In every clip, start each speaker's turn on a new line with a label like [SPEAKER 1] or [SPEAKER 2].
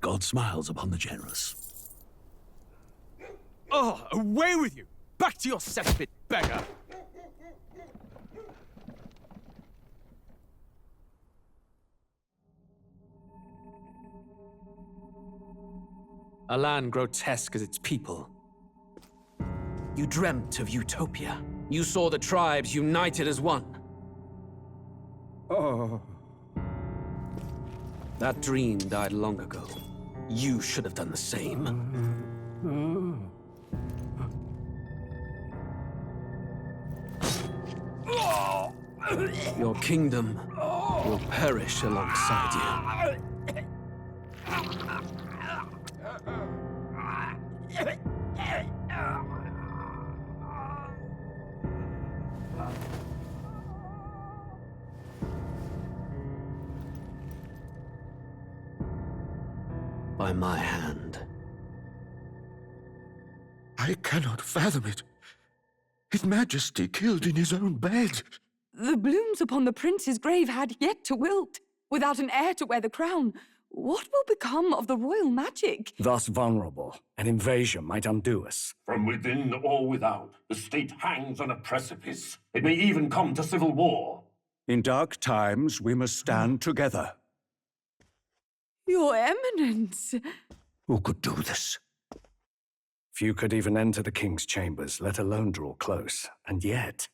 [SPEAKER 1] God smiles upon the generous.
[SPEAKER 2] Oh, away with you! Back to your cesspit, beggar! A land grotesque as its people. You dreamt of utopia. You saw the tribes united as one.
[SPEAKER 3] Oh.
[SPEAKER 2] That dream died long ago. You should have done the same. Your kingdom will perish alongside you. By my hand.
[SPEAKER 4] I cannot fathom it. His Majesty killed in his own bed.
[SPEAKER 5] The blooms upon the prince's grave had yet to wilt. Without an heir to wear the crown, what will become of the royal magic?
[SPEAKER 3] Thus vulnerable, an invasion might undo us.
[SPEAKER 6] From within or without, the state hangs on a precipice. It may even come to civil war.
[SPEAKER 3] In dark times, we must stand together.
[SPEAKER 5] Your Eminence!
[SPEAKER 4] Who could do this?
[SPEAKER 3] Few could even enter the king's chambers, let alone draw close. And yet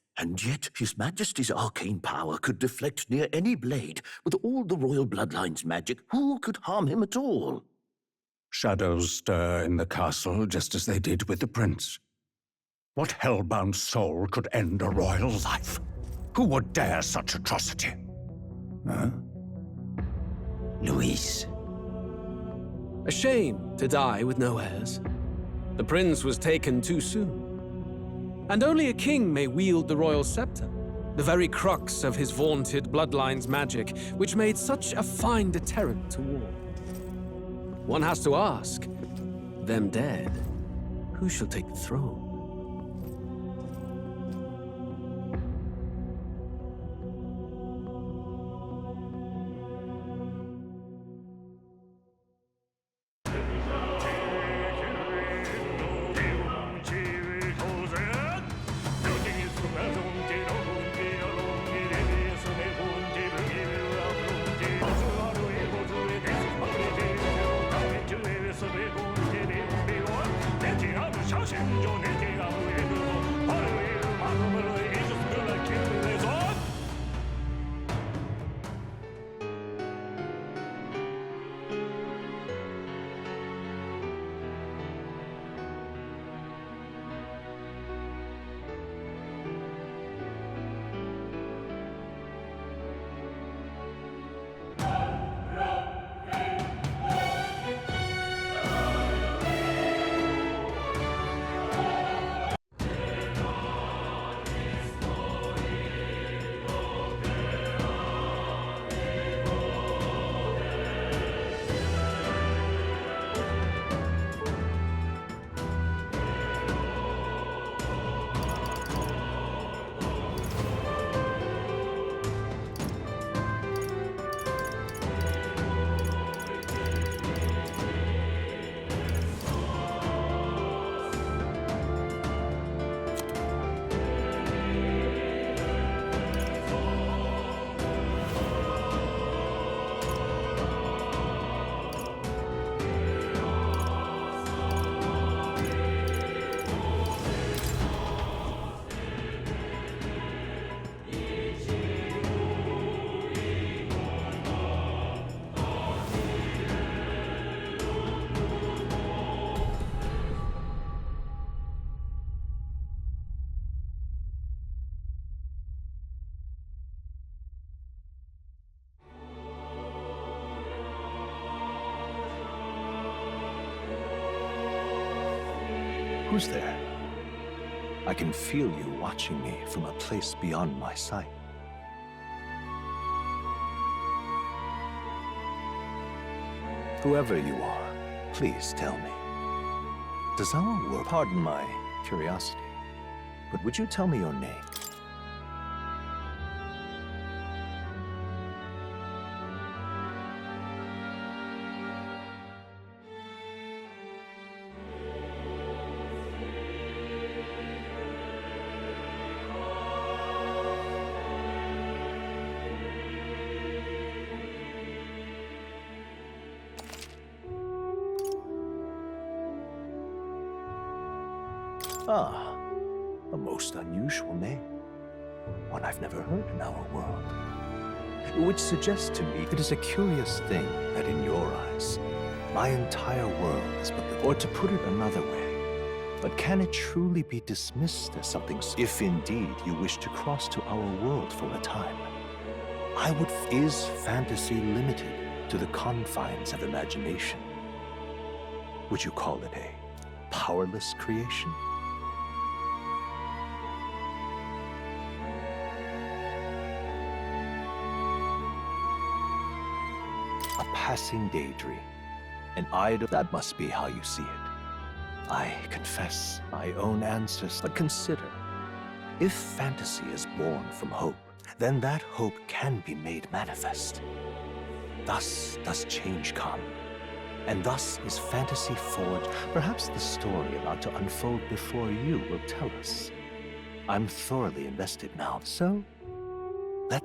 [SPEAKER 4] His Majesty's arcane power could deflect near any blade. With all the royal bloodline's magic, who could harm him at all?
[SPEAKER 3] shadows stir in the castle just as they did with the prince. What hellbound soul could end a royal life? Who would dare such atrocity? Huh?
[SPEAKER 4] Luis.
[SPEAKER 2] A shame to die with no heirs. The prince was taken too soon. And only a king may wield the royal scepter, the very crux of his vaunted bloodline's magic, which made such a fine deterrent to war. One has to ask, them dead, who shall take the throne?
[SPEAKER 1] Who's there? I can feel you watching me from a place beyond my sight. Whoever you are, please tell me. Does our work, pardon my curiosity, but would you tell me your name? Ah, a most unusual name. One I've never heard in our world. Which suggests to me it is a curious thing that in your eyes, my entire world is but the... Or to put it another way, but can it truly be dismissed as something if indeed you wish to cross to our world for a time? Is fantasy limited to the confines of imagination? Would you call it a powerless creation? A passing daydream, an idol. That must be how you see it. I confess my own ancestors, but consider, if fantasy is born from hope, then that hope can be made manifest. Thus does change come, and thus is fantasy forged. Perhaps the story about to unfold before you will tell us. I'm thoroughly invested now, so let...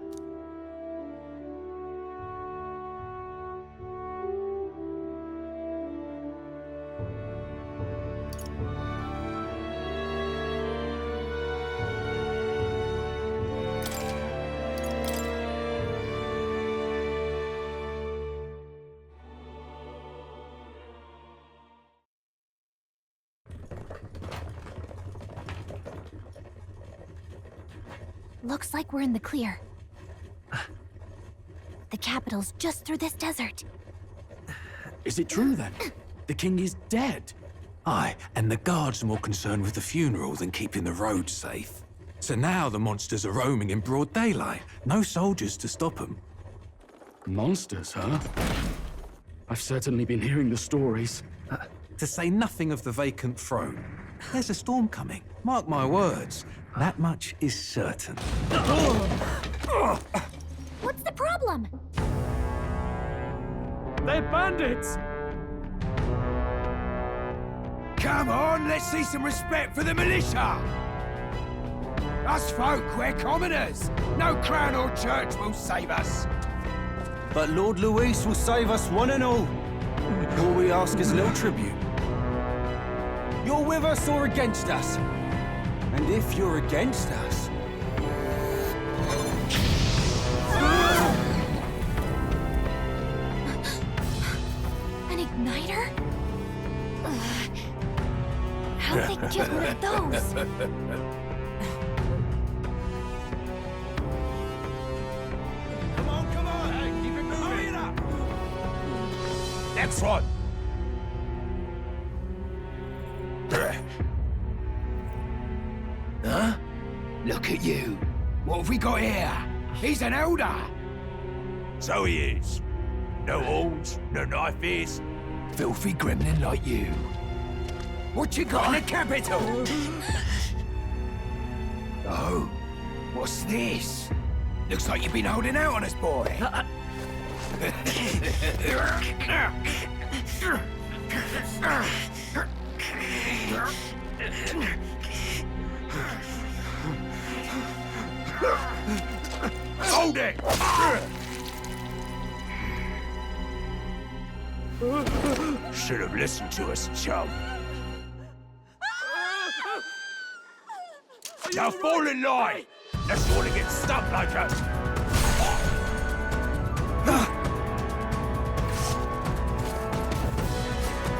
[SPEAKER 7] Looks like we're in the clear. The capital's just through this desert.
[SPEAKER 8] Is it true then? The king is dead? Aye, and the guards are more concerned with the funeral than keeping the roads safe. So now the monsters are roaming in broad daylight. No soldiers to stop them.
[SPEAKER 9] Monsters, huh? I've certainly been hearing the stories.
[SPEAKER 8] To say nothing of the vacant throne. There's a storm coming. Mark my words. That much is certain.
[SPEAKER 7] What's the problem?
[SPEAKER 9] They're bandits!
[SPEAKER 10] Come on, let's see some respect for the militia! Us folk, we're commoners. No crown or church will save us.
[SPEAKER 11] But Lord Luis will save us one and all. All we ask is a little tribute. You're with us or against us? And if you're against us...
[SPEAKER 7] An igniter? How'd they get one of those?
[SPEAKER 10] Come on! Hey, keep it moving! Hurry it up! Next one! Huh? Look at you. What have we got here? He's an elder. So he is. No horns, no knife is. Filthy gremlin like you. What you got in the capital? Oh, what's this? Looks like you've been holding out on us, boy. Hold it! Should have listened to us, chum. Now fall in line! Unless you want to get stuck like us.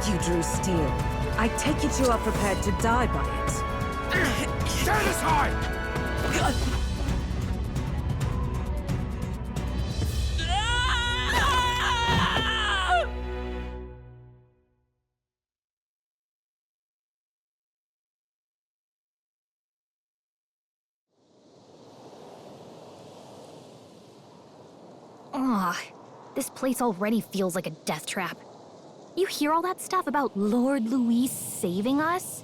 [SPEAKER 12] You drew steel. I take it you are prepared to die by it.
[SPEAKER 10] Stand aside!
[SPEAKER 7] This place already feels like a death trap. You hear all that stuff about Lord Luis saving us?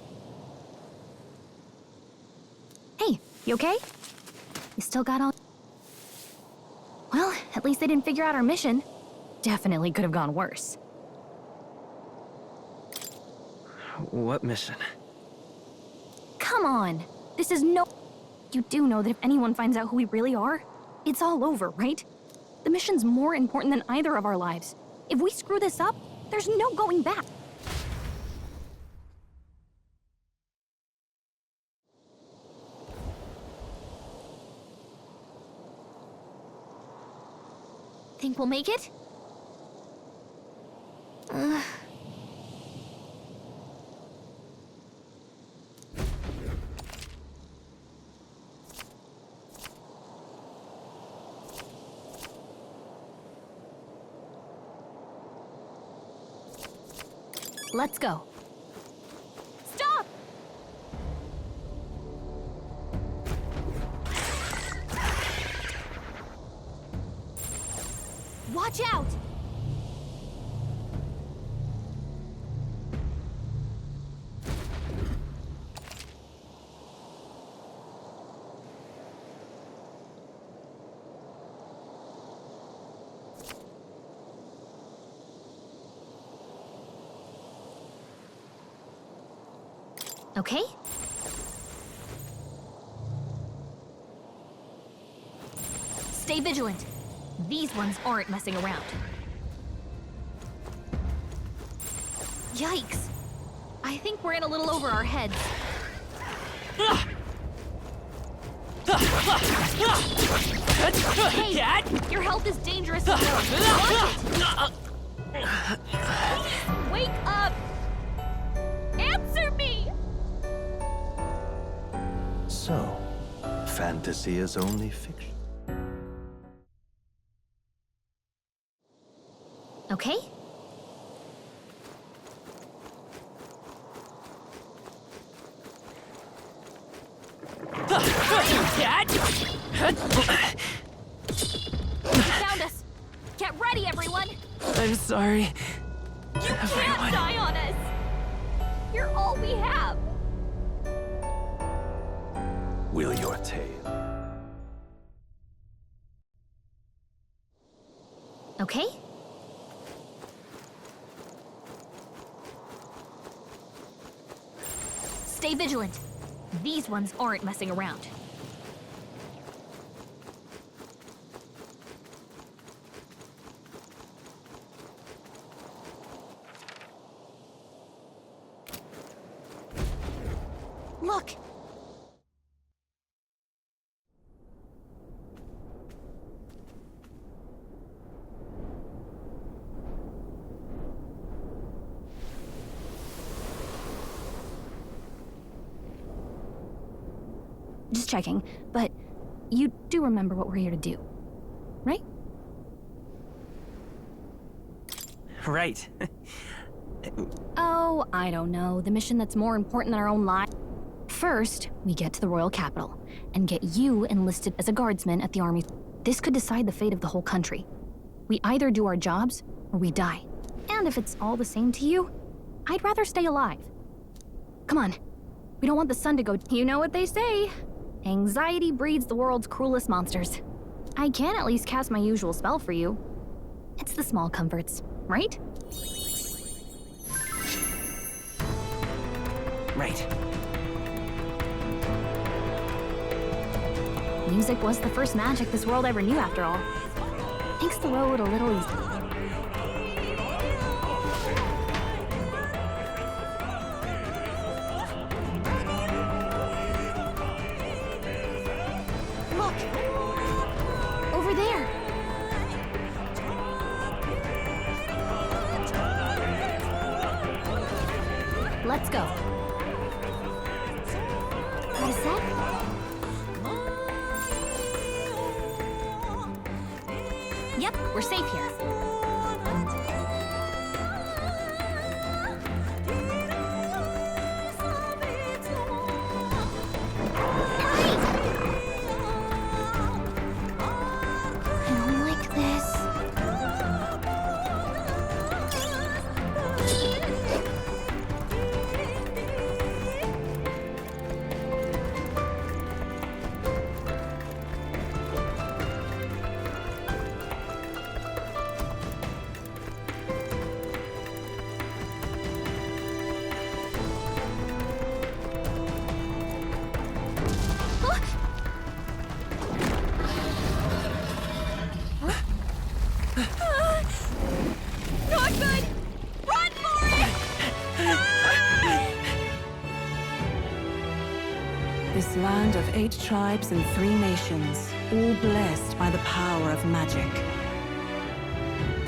[SPEAKER 7] Hey, you okay? You still got all... Well, at least they didn't figure out our mission. Definitely could have gone worse.
[SPEAKER 11] What mission?
[SPEAKER 7] Come on! This is no... You do know that if anyone finds out who we really are, it's all over, right? The mission's more important than either of our lives. If we screw this up, there's no going back. Think we'll make it? Let's go. Stop! Watch out! Okay? Stay vigilant. These ones aren't messing around. Yikes! I think we're in a little over our heads. Hey! Your health is dangerous as well. Wake up! Answer me!
[SPEAKER 1] So, fantasy is only fiction.
[SPEAKER 7] Okay? You found us! Get ready, everyone!
[SPEAKER 13] I'm sorry.
[SPEAKER 7] You can't die on us! You're all we have!
[SPEAKER 1] Will your tale?
[SPEAKER 7] Okay? Stay vigilant. These ones aren't messing around. Look! Just checking, but you do remember what we're here to do, right?
[SPEAKER 13] Right.
[SPEAKER 7] Oh, I don't know. The mission that's more important than our own lives. First, we get to the royal capital and get you enlisted as a guardsman at the army. This could decide the fate of the whole country. We either do our jobs or we die. And if it's all the same to you, I'd rather stay alive. Come on. We don't want the sun to go. You know what they say. Anxiety breeds the world's cruelest monsters. I can at least cast my usual spell for you. It's the small comforts, right?
[SPEAKER 13] Right.
[SPEAKER 7] Music was the first magic this world ever knew, after all. Makes the road a little easier. Let's go. Got a set? Yep, we're safe here. I don't like this.
[SPEAKER 12] This land of 8 tribes and 3 nations, all blessed by the power of magic.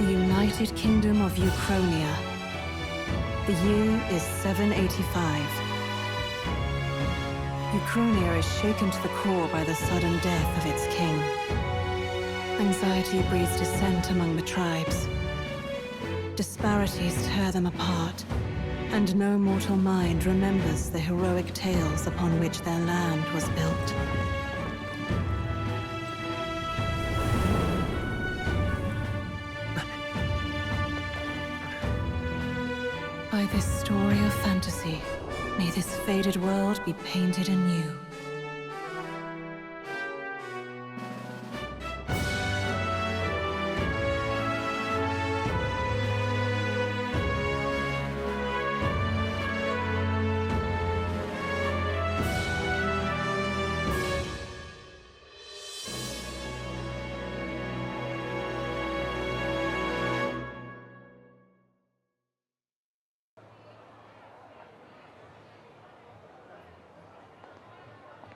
[SPEAKER 12] The United Kingdom of Uchronia. The year is 785. Uchronia is shaken to the core by the sudden death of its king. Anxiety breeds dissent among the tribes. Disparities tear them apart, and no mortal mind remembers the heroic tales upon which their land was built. By this story of fantasy, may this faded world be painted anew.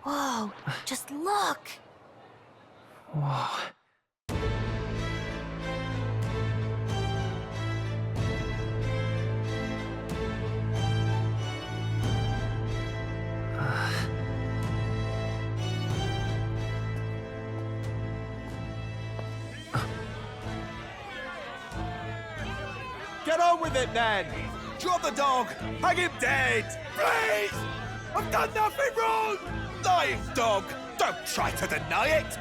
[SPEAKER 7] Whoa, just look!
[SPEAKER 13] Whoa.
[SPEAKER 11] Get on with it, then! Drop the dog! Hang him dead! Please! I've done nothing wrong! Lying dog! Don't try to deny it!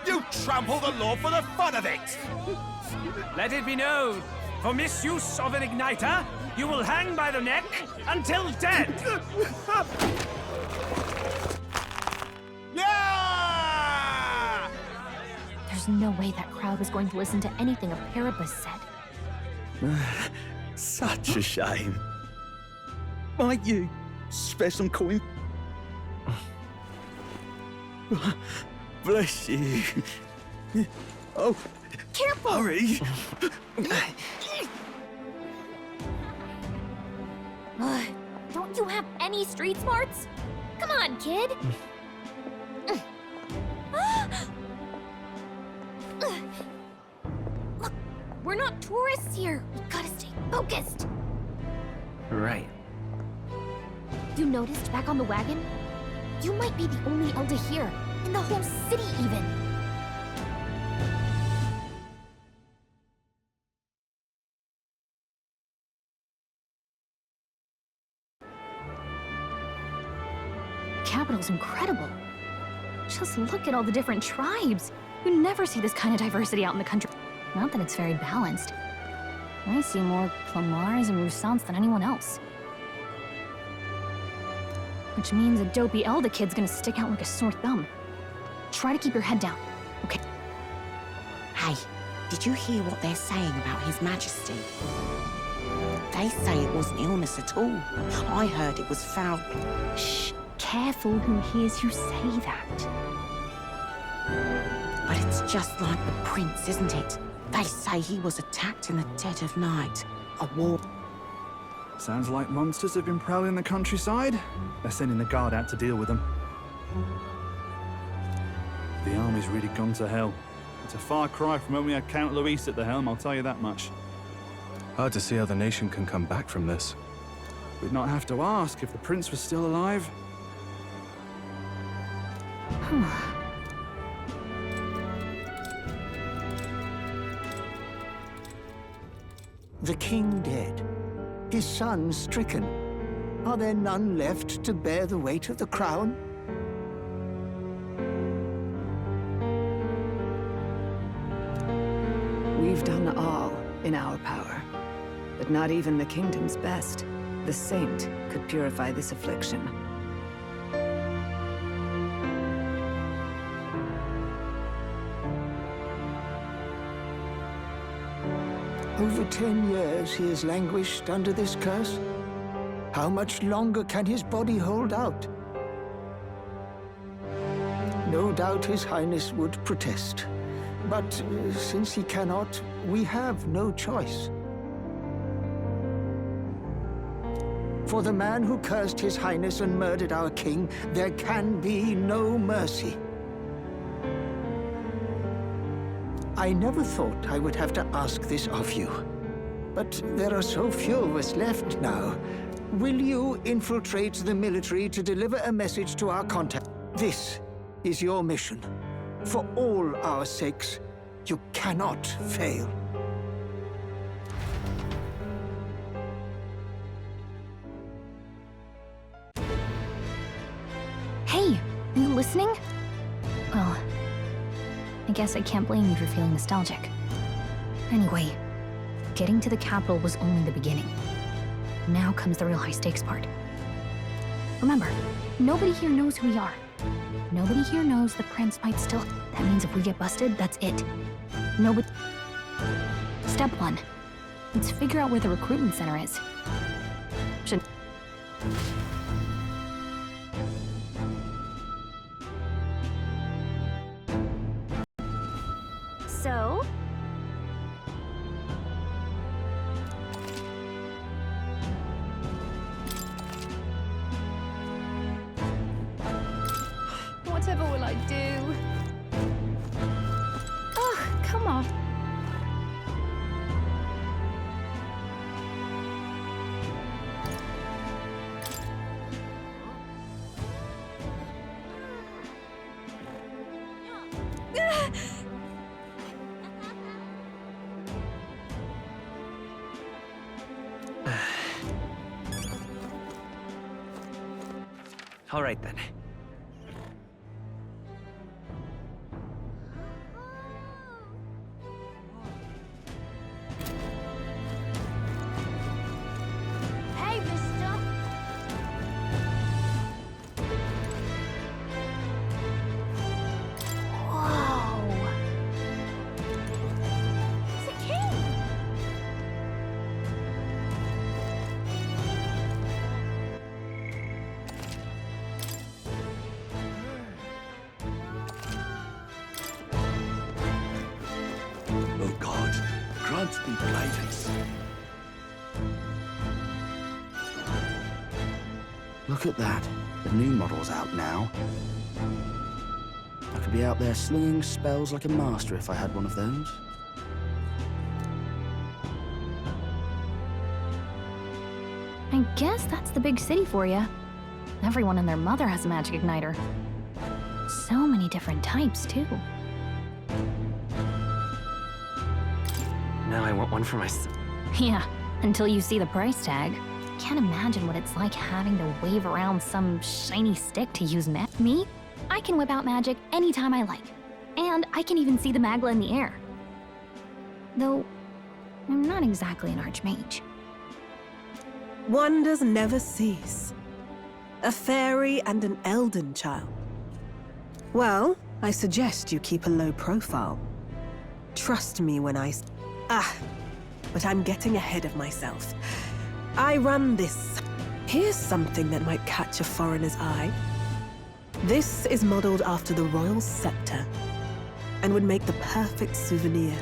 [SPEAKER 11] You trample the law for the fun of it!
[SPEAKER 14] Let it be known, for misuse of an igniter, you will hang by the neck until dead!
[SPEAKER 11] Yeah!
[SPEAKER 7] There's no way that crowd was going to listen to anything a Paribus said.
[SPEAKER 4] Such a shame. Might you spare some coin? Bless you. Oh,
[SPEAKER 7] careful!
[SPEAKER 4] Hurry!
[SPEAKER 7] Don't you have any street smarts? Come on, kid! Look, we're not tourists here. We gotta stay focused.
[SPEAKER 13] Right.
[SPEAKER 7] You noticed back on the wagon? You might be the only elder here, in the whole city even. Capital's incredible. Just look at all the different tribes. You never see this kind of diversity out in the country. Not that it's very balanced. I see more Clamars and Roussants than anyone else. Which means a dopey Elder kid's gonna stick out like a sore thumb. Try to keep your head down, okay?
[SPEAKER 15] Hey, did you hear what they're saying about His Majesty? They say it wasn't illness at all. I heard it was foul.
[SPEAKER 7] Shh, careful who hears you say that.
[SPEAKER 15] But it's just like the prince, isn't it? They say he was attacked in the dead of night. A war.
[SPEAKER 16] Sounds like monsters have been prowling the countryside. They're sending the guard out to deal with them. The army's really gone to hell. It's a far cry from when we had Count Luis at the helm, I'll tell you that much.
[SPEAKER 17] Hard to see how the nation can come back from this.
[SPEAKER 16] We'd not have to ask if the prince was still alive.
[SPEAKER 18] The king dead, his son stricken. Are there none left to bear the weight of the crown?
[SPEAKER 12] We've done all in our power, but not even the kingdom's best, the saint, could purify this affliction.
[SPEAKER 18] Over 10 years he has languished under this curse. How much longer can his body hold out? No doubt His Highness would protest. But since he cannot, we have no choice. For the man who cursed His Highness and murdered our king, there can be no mercy. I never thought I would have to ask this of you. But there are so few of us left now. Will you infiltrate the military to deliver a message to our contact? This is your mission. For all our sakes, you cannot fail.
[SPEAKER 7] Hey, are you listening? Well, I guess I can't blame you for feeling nostalgic. Anyway, getting to the capital was only the beginning. Now comes the real high-stakes part. Remember, nobody here knows who we are. Nobody here knows the prince might still... That means if we get busted, that's it. Nobody... Step 1. Let's figure out where the recruitment center is. So...
[SPEAKER 5] Whatever will I do? Ugh, come on.
[SPEAKER 13] All right then.
[SPEAKER 7] Hey, Vista! Whoa! It's a king!
[SPEAKER 10] Oh God, grant me guidance.
[SPEAKER 11] Look at that. The new model's out now. I could be out there slinging spells like a master if I had one of those.
[SPEAKER 7] I guess that's the big city for you. Everyone and their mother has a magic igniter. So many different types, too.
[SPEAKER 13] Now I want one for myself.
[SPEAKER 7] Yeah, until you see the price tag. Can't imagine what it's like having to wave around some shiny stick to use Me? I can whip out magic anytime I like. And I can even see the magla in the air. Though, I'm not exactly an archmage.
[SPEAKER 19] Wonders never cease. A fairy and an elden child. Well, I suggest you keep a low profile. Trust me when I... but I'm getting ahead of myself. I run this. Here's something that might catch a foreigner's eye. This is modeled after the royal scepter and would make the perfect souvenir.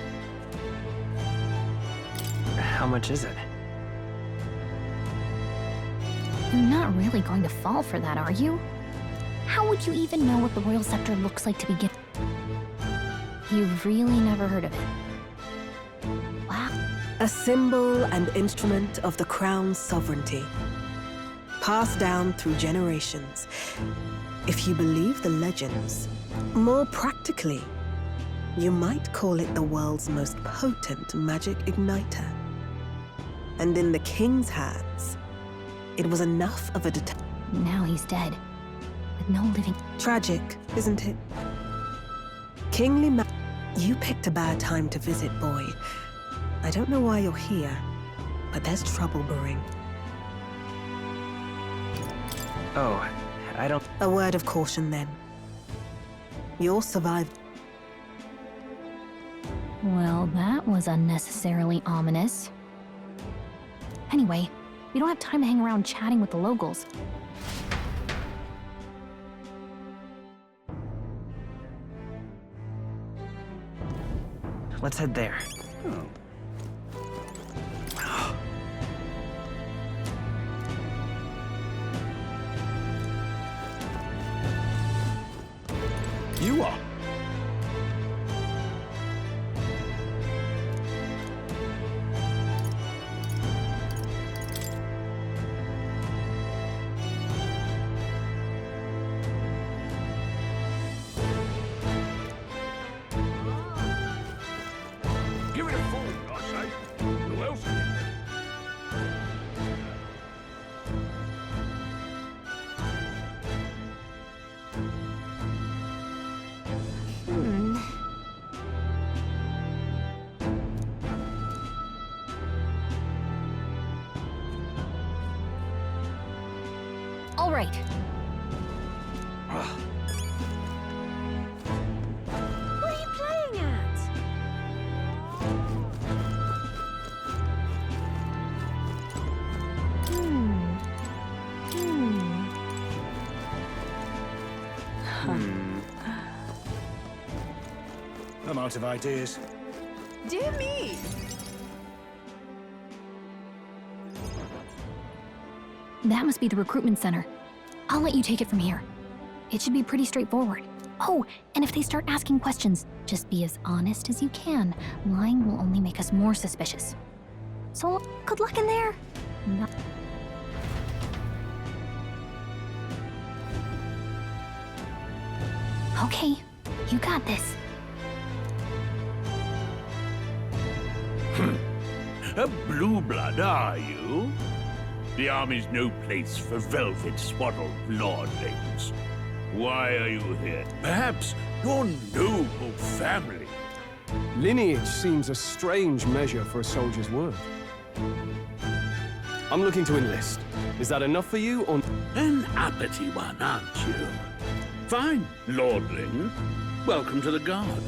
[SPEAKER 13] How much is it?
[SPEAKER 7] You're not really going to fall for that, are you? How would you even know what the royal scepter looks like to begin? You've really never heard of it. Wow.
[SPEAKER 19] A symbol and instrument of the crown's sovereignty, passed down through generations. If you believe the legends, more practically, you might call it the world's most potent magic igniter. And in the king's hands, it was enough of a
[SPEAKER 7] Now he's dead, with no living...
[SPEAKER 19] Tragic, isn't it? Kingly You picked a bad time to visit, boy. I don't know why you're here, but there's trouble brewing.
[SPEAKER 13] Oh, I don't...
[SPEAKER 19] A word of caution, then. You'll survive.
[SPEAKER 7] Well, that was unnecessarily ominous. Anyway, we don't have time to hang around chatting with the locals.
[SPEAKER 13] Let's head there.
[SPEAKER 3] You are?
[SPEAKER 10] get forward, I say. Who else?
[SPEAKER 7] All right. What are you playing at?
[SPEAKER 10] I'm out of ideas.
[SPEAKER 12] Dear me!
[SPEAKER 7] That must be the recruitment center. I'll let you take it from here. It should be pretty straightforward. Oh, and if they start asking questions, just be as honest as you can. Lying will only make us more suspicious. So, good luck in there. Okay, you got this.
[SPEAKER 10] A blue blood, are you? The army's no place for velvet-swaddled lordlings. Why are you here? Perhaps your noble family.
[SPEAKER 17] Lineage seems a strange measure for a soldier's worth. I'm looking to enlist. Is that enough for you, or...
[SPEAKER 10] An uppity one, aren't you? Fine, lordling. Welcome to the Guard,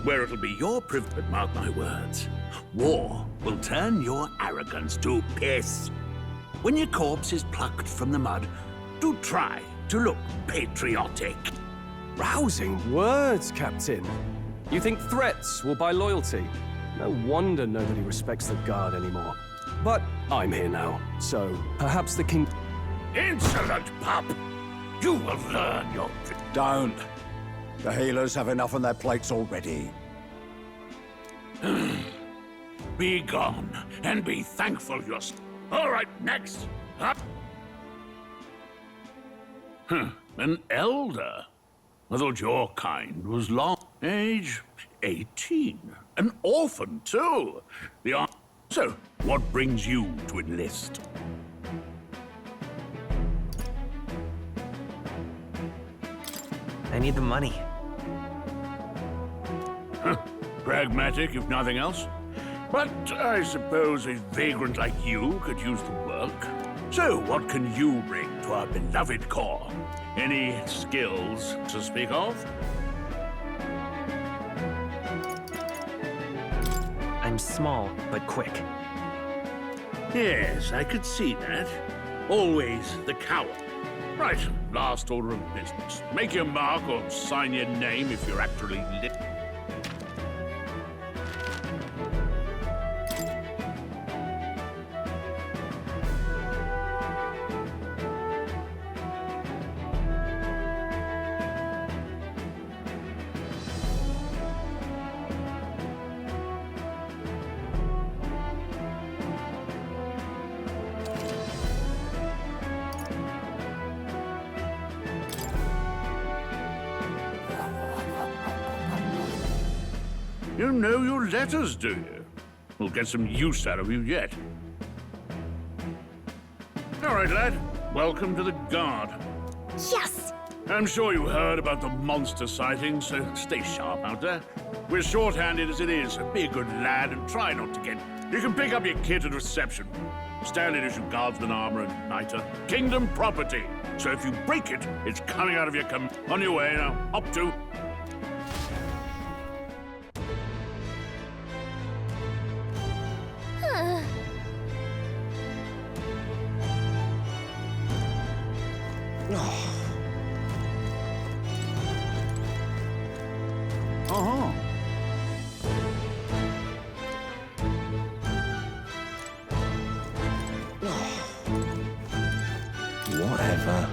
[SPEAKER 10] where it'll be your privilege, mark my words. War will turn your arrogance to piss. When your corpse is plucked from the mud, do try to look patriotic.
[SPEAKER 17] Rousing words, Captain. You think threats will buy loyalty? No wonder nobody respects the Guard anymore. But I'm here now, so perhaps the king...
[SPEAKER 10] Insolent pup! You will learn your...
[SPEAKER 3] Don't. The healers have enough on their plates already.
[SPEAKER 10] Be gone, and be thankful you're... All right, next. Up. An elder. I thought your kind was long. Age 18. An orphan, too. So, what brings you to enlist?
[SPEAKER 13] I need the money.
[SPEAKER 10] Pragmatic, if nothing else. But I suppose a vagrant like you could use the work. So, what can you bring to our beloved corps? Any skills to speak of?
[SPEAKER 13] I'm small, but quick.
[SPEAKER 10] Yes, I could see that. Always the coward. Right, last order of business. Make your mark or sign your name if you're actually lit. You know your letters, do you? We'll get some use out of you yet. All right, lad. Welcome to the Guard.
[SPEAKER 7] Yes!
[SPEAKER 10] I'm sure you heard about the monster sightings, so stay sharp out there. We're short-handed as it is, so be a good lad and try not to get... You can pick up your kit at reception. Standard issue guardsman armor and igniter. Kingdom property. So if you break it, it's coming out of your on your way now. Up to...
[SPEAKER 1] Whatever.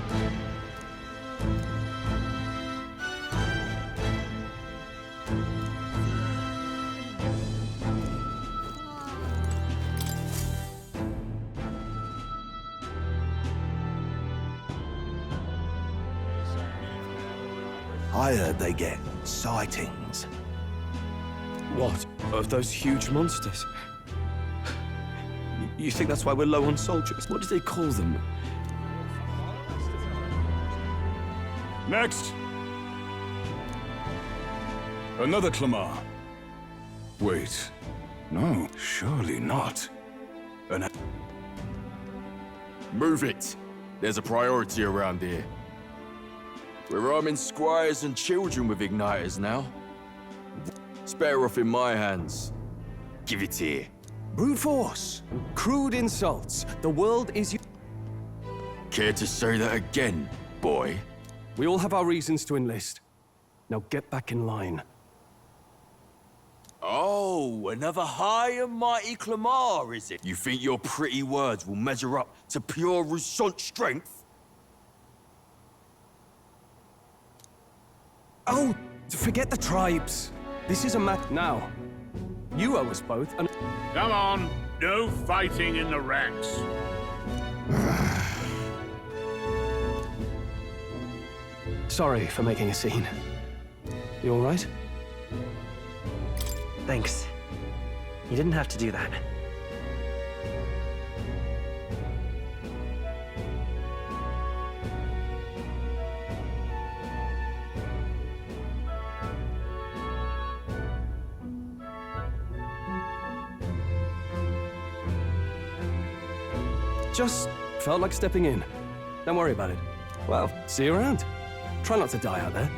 [SPEAKER 1] I heard they get sightings.
[SPEAKER 17] What? Of those huge monsters? You think that's why we're low on soldiers? What do they call them?
[SPEAKER 20] Next! Another Clamar. Wait. No, surely not.
[SPEAKER 21] Move it! There's a priority around here. We're arming squires and children with igniters now. It's better off in my hands. Give it here.
[SPEAKER 17] Brute force! Crude insults. The world is...
[SPEAKER 21] Care to say that again, boy?
[SPEAKER 17] We all have our reasons to enlist. Now get back in line.
[SPEAKER 21] Oh, another high and mighty Clamar, is it? You think your pretty words will measure up to pure Rousant strength?
[SPEAKER 17] Oh, forget the tribes. This is a match now. You owe us both an...
[SPEAKER 22] Come on, no fighting in the ranks.
[SPEAKER 17] Sorry for making a scene. You all right?
[SPEAKER 13] Thanks. You didn't have to do that.
[SPEAKER 17] Just felt like stepping in. Don't worry about it. Well, see you around. Try not to die out there.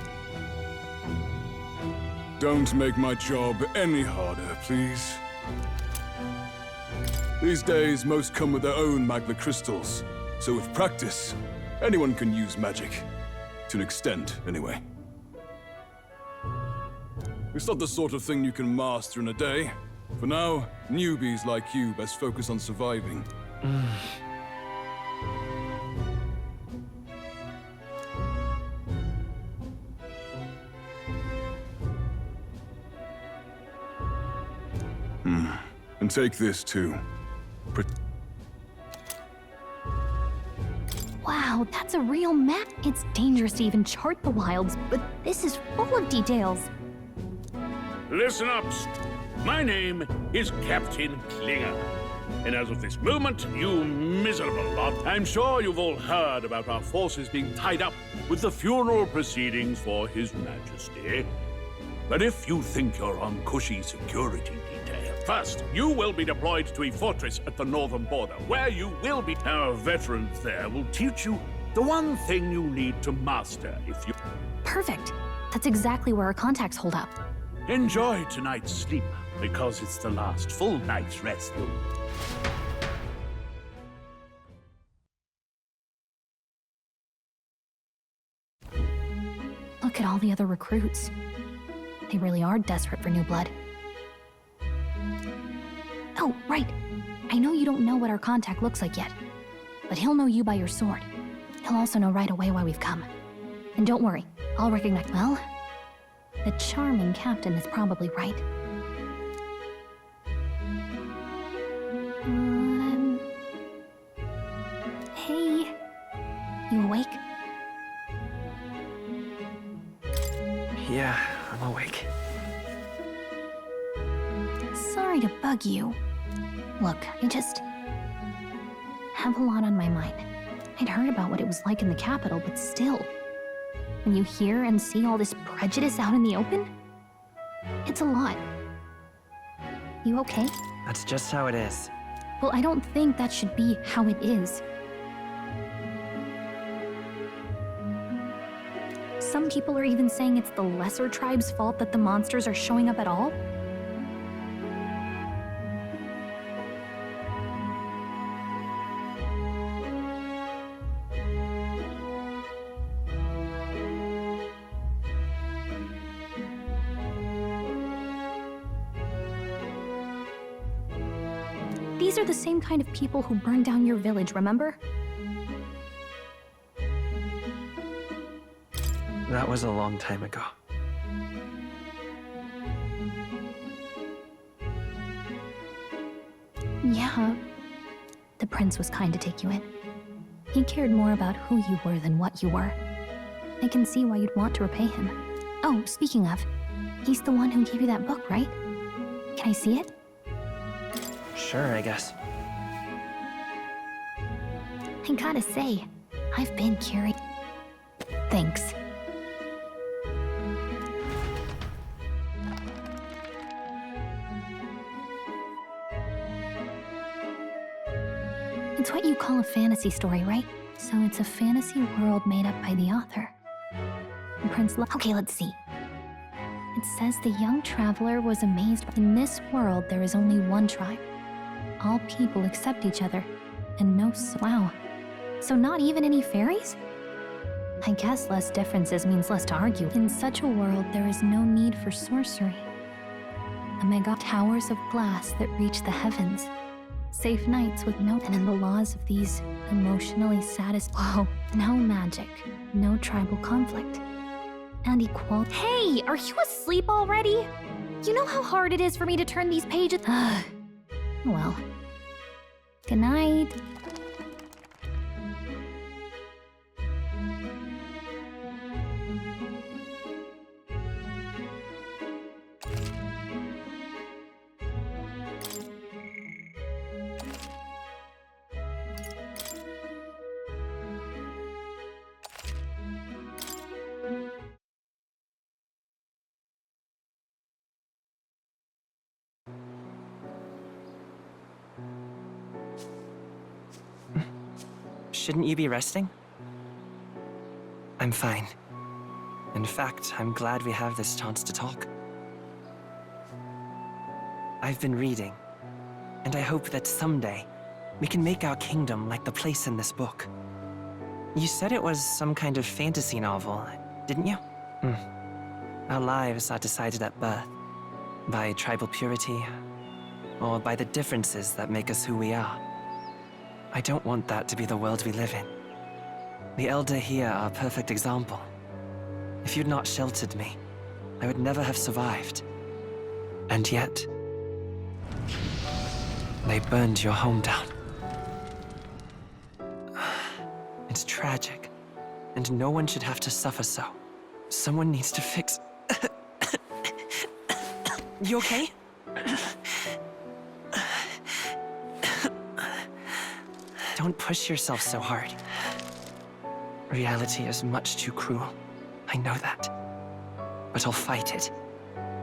[SPEAKER 20] Don't make my job any harder, please. These days, most come with their own magna crystals. So with practice, anyone can use magic. To an extent, anyway. It's not the sort of thing you can master in a day. For now, newbies like you best focus on surviving. And take this, too.
[SPEAKER 7] Wow, that's a real map. It's dangerous to even chart the wilds, but this is full of details.
[SPEAKER 22] Listen up. My name is Captain Klinger. And as of this moment, you miserable lot, I'm sure you've all heard about our forces being tied up with the funeral proceedings for His Majesty. But if you think you're on cushy security detail, first, you will be deployed to a fortress at the northern border, where you will be... Our veterans there will teach you the one thing you need to master if you...
[SPEAKER 7] Perfect. That's exactly where our contacts hold up.
[SPEAKER 22] Enjoy tonight's sleep, because it's the last full night's rest you'll...
[SPEAKER 7] Look at all the other recruits. They really are desperate for new blood. Oh, right. I know you don't know what our contact looks like yet, but he'll know you by your sword. He'll also know right away why we've come. And don't worry, I'll recognize... Well, the charming captain is probably right. Hey, you awake?
[SPEAKER 13] Yeah, I'm awake.
[SPEAKER 7] Sorry to bug you. Look, I just have a lot on my mind. I'd heard about what it was like in the capital, but still, when you hear and see all this prejudice out in the open, it's a lot. You okay?
[SPEAKER 13] That's just how it is.
[SPEAKER 7] Well, I don't think that should be how it is. Some people are even saying it's the lesser tribe's fault that the monsters are showing up at all. These are the same kind of people who burned down your village, remember?
[SPEAKER 13] That was a long time ago.
[SPEAKER 7] Yeah. The prince was kind to take you in. He cared more about who you were than what you were. I can see why you'd want to repay him. Oh, speaking of, he's the one who gave you that book, right? Can I see it?
[SPEAKER 13] Sure, I guess.
[SPEAKER 7] I gotta say, I've been curious. Thanks. It's what you call a fantasy story, right? So it's a fantasy world made up by the author. Okay, let's see. It says the young traveler was amazed. In this world, there is only one tribe. All people accept each other, and no. Wow. So not even any fairies? I guess less differences means less to argue. In such a world, there is no need for sorcery. The mega towers of glass that reach the heavens. Safe nights with no. And in the laws of these emotionally Whoa. No magic. No tribal conflict. And equality. Hey, are you asleep already? You know how hard it is for me to turn these pages? Well. Good night.
[SPEAKER 13] Shouldn't you be resting? I'm fine. In fact, I'm glad we have this chance to talk. I've been reading, and I hope that someday we can make our kingdom like the place in this book. You said it was some kind of fantasy novel, didn't you? Our lives are decided at birth, by tribal purity, or by the differences that make us who we are. I don't want that to be the world we live in. The Elder here are a perfect example. If you'd not sheltered me, I would never have survived. And yet, they burned your home down. It's tragic, and no one should have to suffer so. Someone needs to fix... You okay? Don't push yourself so hard. Reality is much too cruel. I know that. But I'll fight it.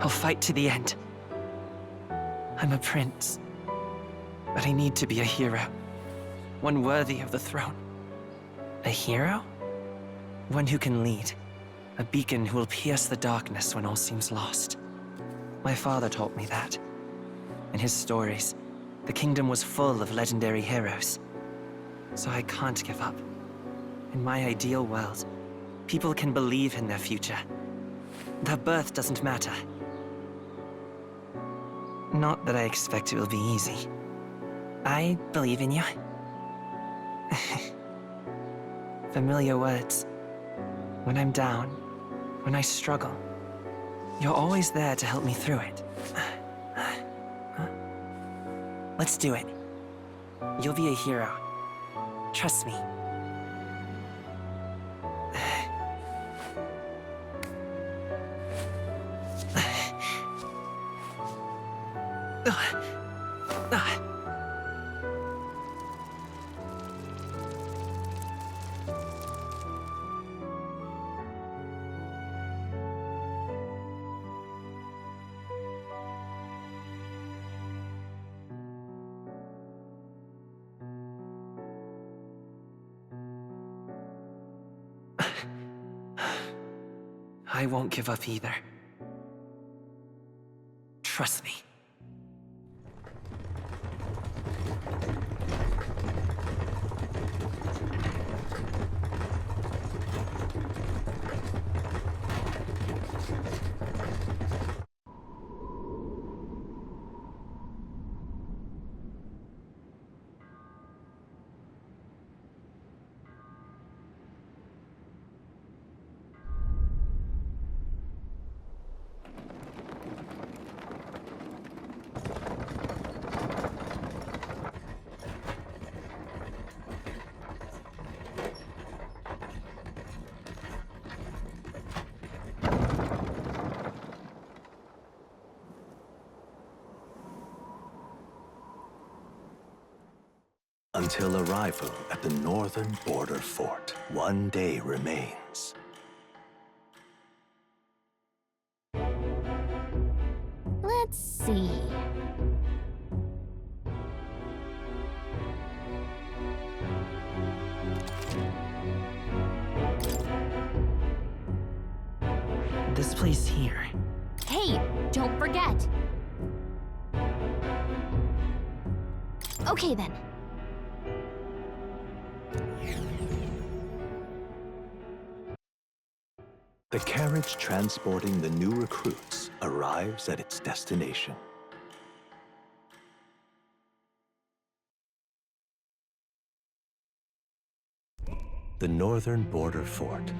[SPEAKER 13] I'll fight to the end. I'm a prince. But I need to be a hero. One worthy of the throne. A hero? One who can lead. A beacon who will pierce the darkness when all seems lost. My father taught me that. In his stories, the kingdom was full of legendary heroes. So I can't give up. In my ideal world, people can believe in their future. Their birth doesn't matter. Not that I expect it will be easy. I believe in you. Familiar words. When I'm down, when I struggle, you're always there to help me through it. Let's do it. You'll be a hero. Trust me. I won't give up either. Trust me.
[SPEAKER 1] until arrival at the northern border fort. One day remains.
[SPEAKER 7] Let's see.
[SPEAKER 13] This place here.
[SPEAKER 7] Hey, don't forget. Okay then.
[SPEAKER 1] The carriage transporting the new recruits arrives at its destination. The northern border fort.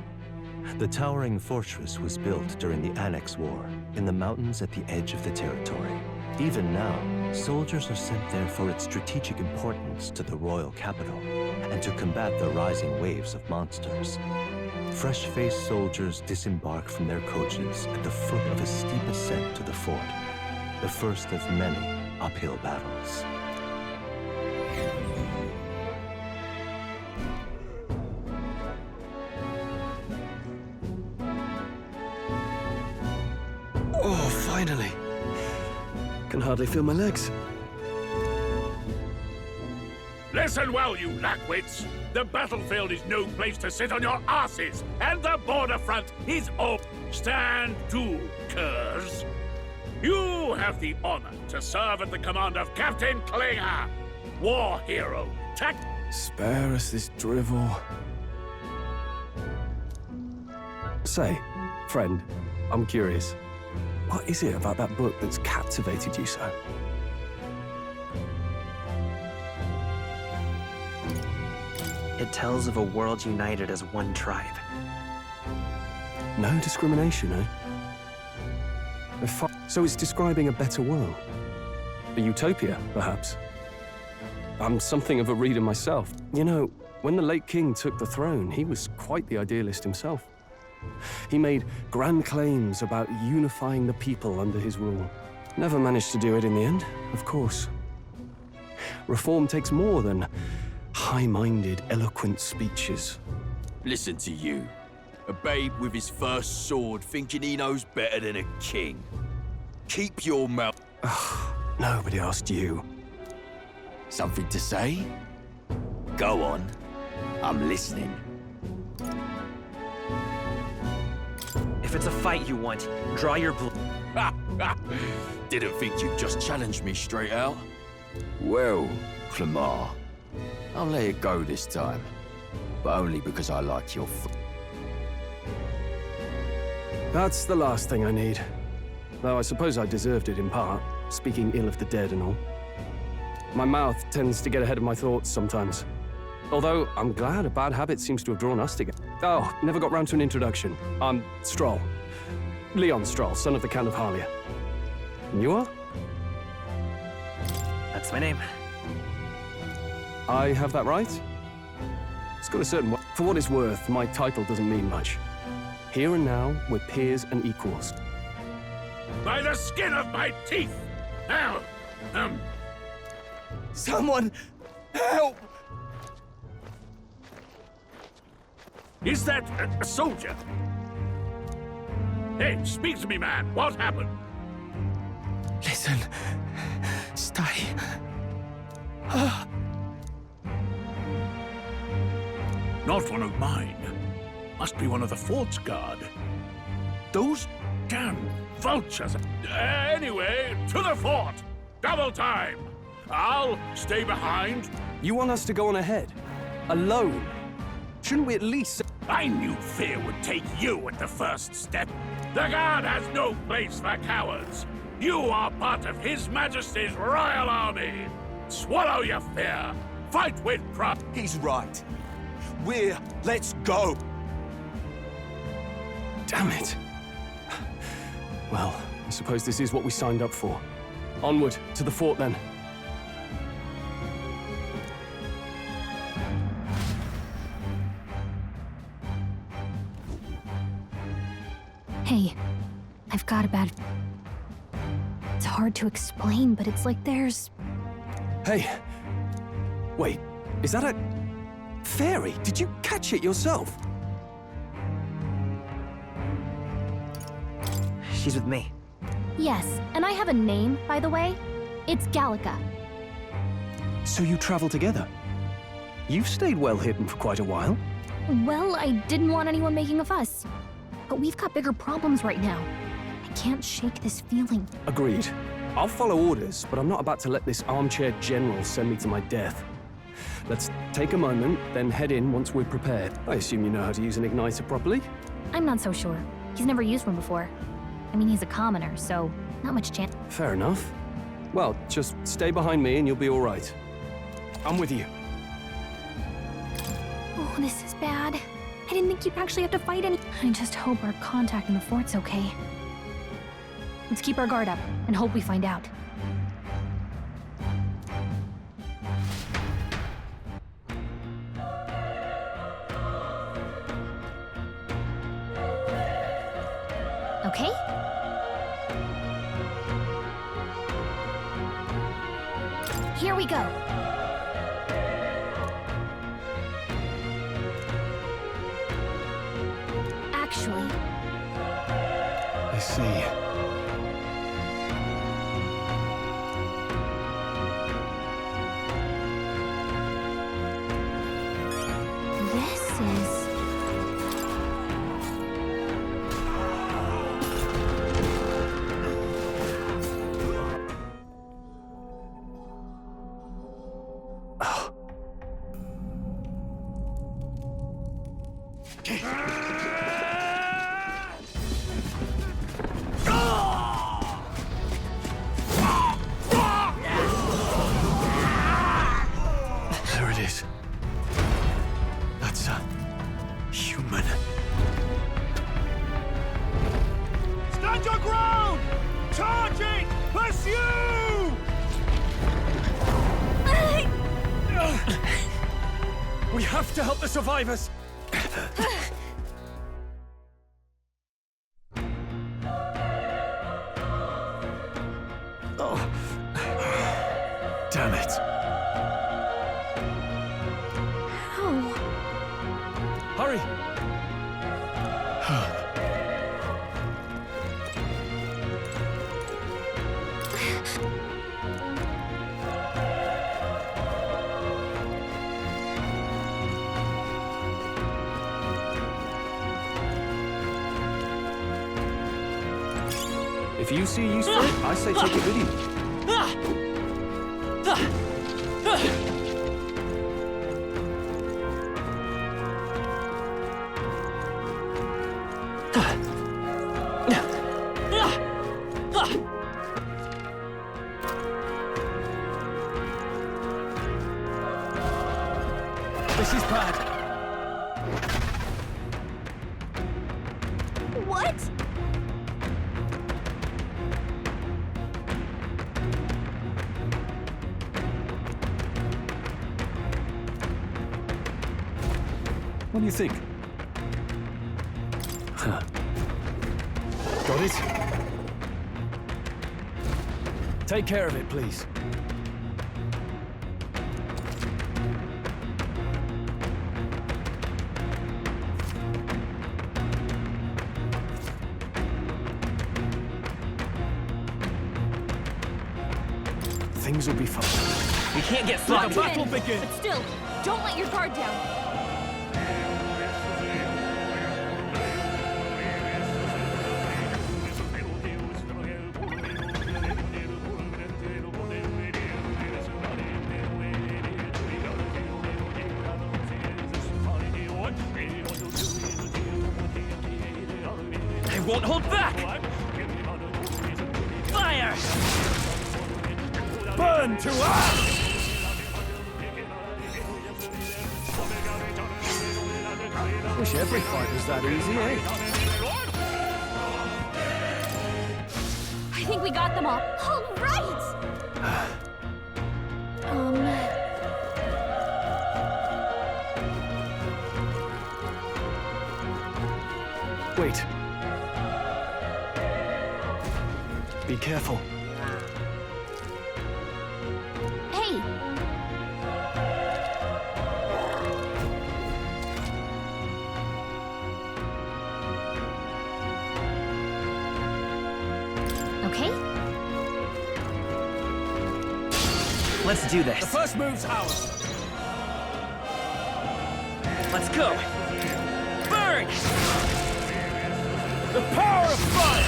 [SPEAKER 1] The towering fortress was built during the Annex War in the mountains at the edge of the territory. Even now, soldiers are sent there for its strategic importance to the royal capital and to combat the rising waves of monsters. Fresh-faced soldiers disembark from their coaches at the foot of a steep ascent to the fort, the first of many uphill battles.
[SPEAKER 17] Oh, finally. Can hardly feel my legs.
[SPEAKER 22] Listen well, you lackwits. The battlefield is no place to sit on your asses, and the border front is open. Stand to, curs. You have the honor to serve at the command of Captain Klinger, war hero.
[SPEAKER 17] Spare us this drivel. Say, friend, I'm curious. What is it about that book that's captivated you so?
[SPEAKER 13] It tells of a world united as one tribe.
[SPEAKER 17] No discrimination, eh? So it's describing a better world. A utopia, perhaps. I'm something of a reader myself. You know, when the late king took the throne, he was quite the idealist himself. He made grand claims about unifying the people under his rule. Never managed to do it in the end, of course. Reform takes more than high-minded, eloquent speeches.
[SPEAKER 21] Listen to you. A babe with his first sword thinking he knows better than a king. Keep your mouth...
[SPEAKER 17] Nobody asked you.
[SPEAKER 21] Something to say? Go on. I'm listening.
[SPEAKER 13] If it's a fight you want, draw your blood.
[SPEAKER 21] Didn't think you'd just challenge me straight out. Well, Clemar, I'll let it go this time. But only because I like your
[SPEAKER 17] That's the last thing I need. Though I suppose I deserved it in part, speaking ill of the dead and all. My mouth tends to get ahead of my thoughts sometimes. Although, I'm glad a bad habit seems to have drawn us together. Oh, never got round to an introduction. I'm Stroll. Leon Stroll, son of the Count of Harlia. And you are?
[SPEAKER 13] That's my name.
[SPEAKER 17] I have that right? It's got a certain... For what it's worth, my title doesn't mean much. Here and now, we're peers and equals.
[SPEAKER 22] By the skin of my teeth! Now,
[SPEAKER 11] Someone help!
[SPEAKER 22] Is that a soldier? Hey, speak to me, man. What happened?
[SPEAKER 11] Listen. Stay.
[SPEAKER 22] Not one of mine. Must be one of the fort's guard. Those damn vultures. Anyway, to the fort. Double time. I'll stay behind.
[SPEAKER 17] You want us to go on ahead? Alone? Shouldn't we at least...
[SPEAKER 22] I knew fear would take you at the first step. The guard has no place for cowards. You are part of His Majesty's Royal Army. Swallow your fear. Fight with pride.
[SPEAKER 11] He's right. Let's go.
[SPEAKER 17] Damn it. Well, I suppose this is what we signed up for. Onward, to the fort then.
[SPEAKER 7] Hey, I've got a bad... It's hard to explain, but it's like there's...
[SPEAKER 17] Hey! Wait, Is that a... fairy? Did you catch it yourself?
[SPEAKER 13] She's with me.
[SPEAKER 7] Yes, and I have a name, by the way. It's Gallica.
[SPEAKER 17] So you travel together? You've stayed well hidden for quite a while.
[SPEAKER 7] Well, I didn't want anyone making a fuss. But we've got bigger problems right now. I can't shake this feeling.
[SPEAKER 17] Agreed. I'll follow orders, but I'm not about to let this armchair general send me to my death. Let's take a moment, then head in once we're prepared. I assume you know how to use an igniter properly?
[SPEAKER 7] I'm not so sure. He's never used one before. I mean, he's a commoner, so not much chance.
[SPEAKER 17] Fair enough. Well, just stay behind me and you'll be all right. I'm with you.
[SPEAKER 7] Oh, this is bad. I didn't think you'd actually have to fight any. I just hope our contact in the fort's okay. Let's keep our guard up and hope we find out. Okay? Here we go. Actually...
[SPEAKER 17] I see.
[SPEAKER 7] This is...
[SPEAKER 17] There it is. That's a human.
[SPEAKER 14] Stand your ground! Charging! Pursue!
[SPEAKER 17] We have to help the survivors! Oh. Damn it.
[SPEAKER 7] How?
[SPEAKER 17] Hurry! If you see use for it, I say take it with you. This is bad.
[SPEAKER 7] What?
[SPEAKER 17] What do you think? Huh. Got it? Take care of it, please. Things will be fine.
[SPEAKER 13] We can't get
[SPEAKER 14] Let
[SPEAKER 13] sloppy.
[SPEAKER 14] the battle begin!
[SPEAKER 5] But still, don't let your guard down.
[SPEAKER 13] They won't hold back! Fire!
[SPEAKER 14] Burn to ash!
[SPEAKER 17] Wish every fight was that easy, eh?
[SPEAKER 7] I think we got them all. All right!
[SPEAKER 17] Wait. Be careful.
[SPEAKER 7] Hey!
[SPEAKER 13] Let's do this.
[SPEAKER 11] The first move's ours.
[SPEAKER 13] Let's go. Burn!
[SPEAKER 11] The power of fire!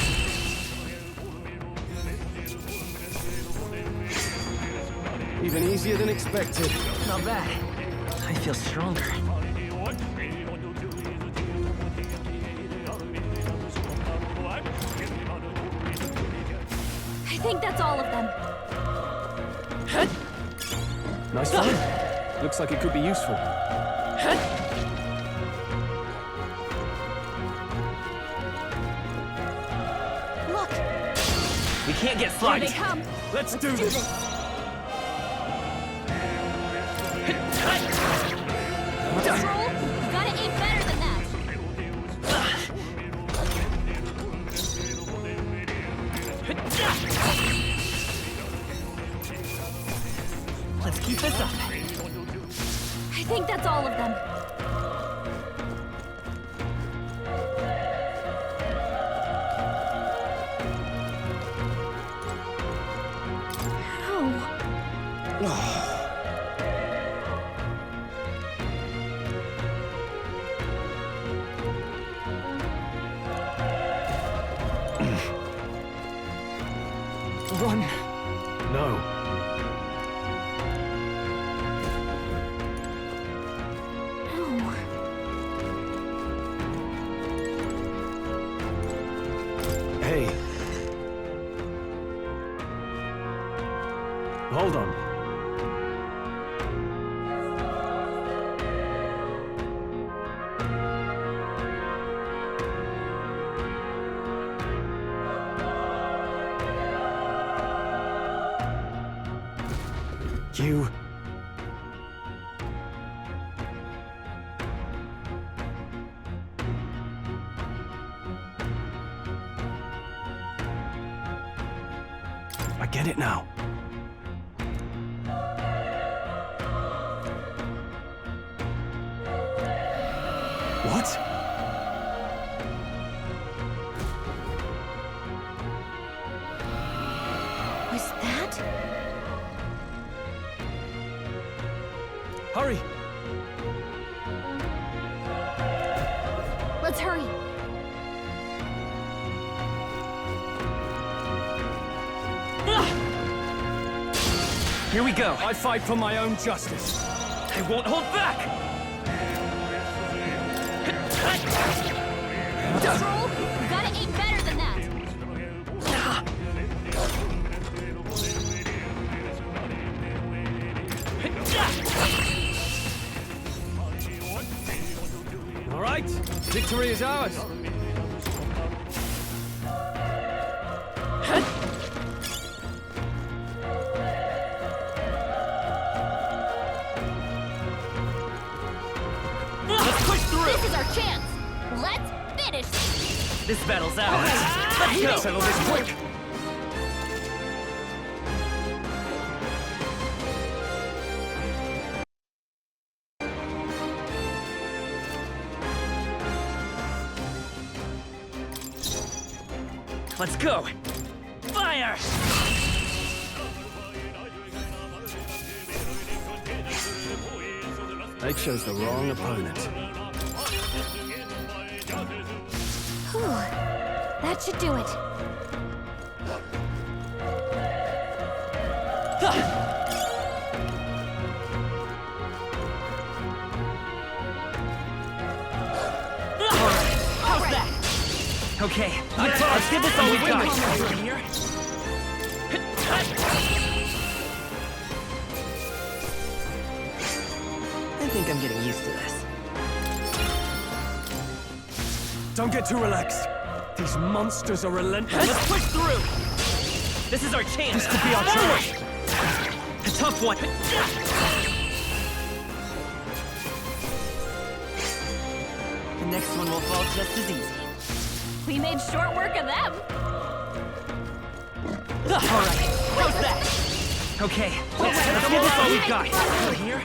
[SPEAKER 11] Even easier than expected.
[SPEAKER 13] Not bad. I feel stronger.
[SPEAKER 7] I think that's all of them.
[SPEAKER 17] Nice find. Looks like it could be useful.
[SPEAKER 7] Look,
[SPEAKER 13] We can't get
[SPEAKER 7] here
[SPEAKER 13] slugged.
[SPEAKER 7] they come.
[SPEAKER 11] Let's do this.
[SPEAKER 7] Troll, you gotta aim better than that.
[SPEAKER 13] Let's keep this up.
[SPEAKER 7] I think that's all of them.
[SPEAKER 11] Run. No. Hey. Hold on. You... I get it now. What?
[SPEAKER 7] Was that?
[SPEAKER 11] Hurry!
[SPEAKER 7] Let's hurry.
[SPEAKER 13] Here we go.
[SPEAKER 11] I fight for my own justice.
[SPEAKER 13] I won't hold back.
[SPEAKER 7] Troll, you gotta aim better than that.
[SPEAKER 11] All right, victory is ours.
[SPEAKER 13] Let's push through.
[SPEAKER 7] This is our chance. Let's finish.
[SPEAKER 13] This battle's ours. Let's go.
[SPEAKER 11] Settle this quick.
[SPEAKER 13] Let's go. Fire!
[SPEAKER 11] They chose the wrong opponent.
[SPEAKER 7] Whew. That should do it.
[SPEAKER 13] How's that? Okay, let's give this all we got. Here. I think I'm getting used to this.
[SPEAKER 11] Don't get too relaxed. These monsters are relentless.
[SPEAKER 13] Let's push through. This is our chance.
[SPEAKER 11] This could be our chance.
[SPEAKER 13] A tough one. The next one will fall just as easy.
[SPEAKER 7] We made short work of them.
[SPEAKER 13] All right, how's that? Okay, let's give this all we've got. Here.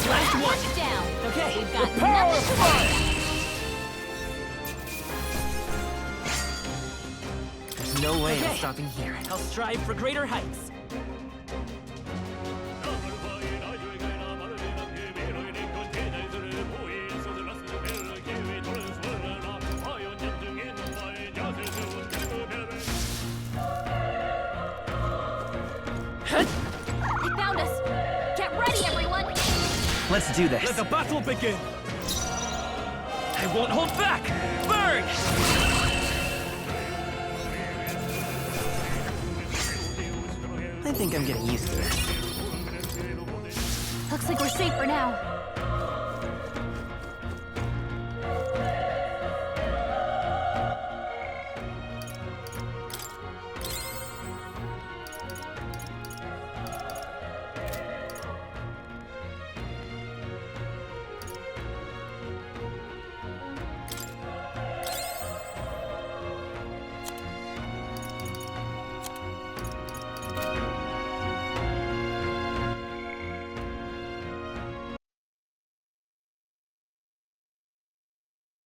[SPEAKER 7] Last one down.
[SPEAKER 13] Okay.
[SPEAKER 7] We've got nothing to worry about.
[SPEAKER 11] There's
[SPEAKER 13] There's no way I'm stopping here. I'll strive for greater heights.
[SPEAKER 7] They found us! Get ready, everyone!
[SPEAKER 13] Let's do this.
[SPEAKER 14] Let the battle begin!
[SPEAKER 13] I won't hold back! Burn! I think I'm getting used to this.
[SPEAKER 7] Looks like we're safe for now.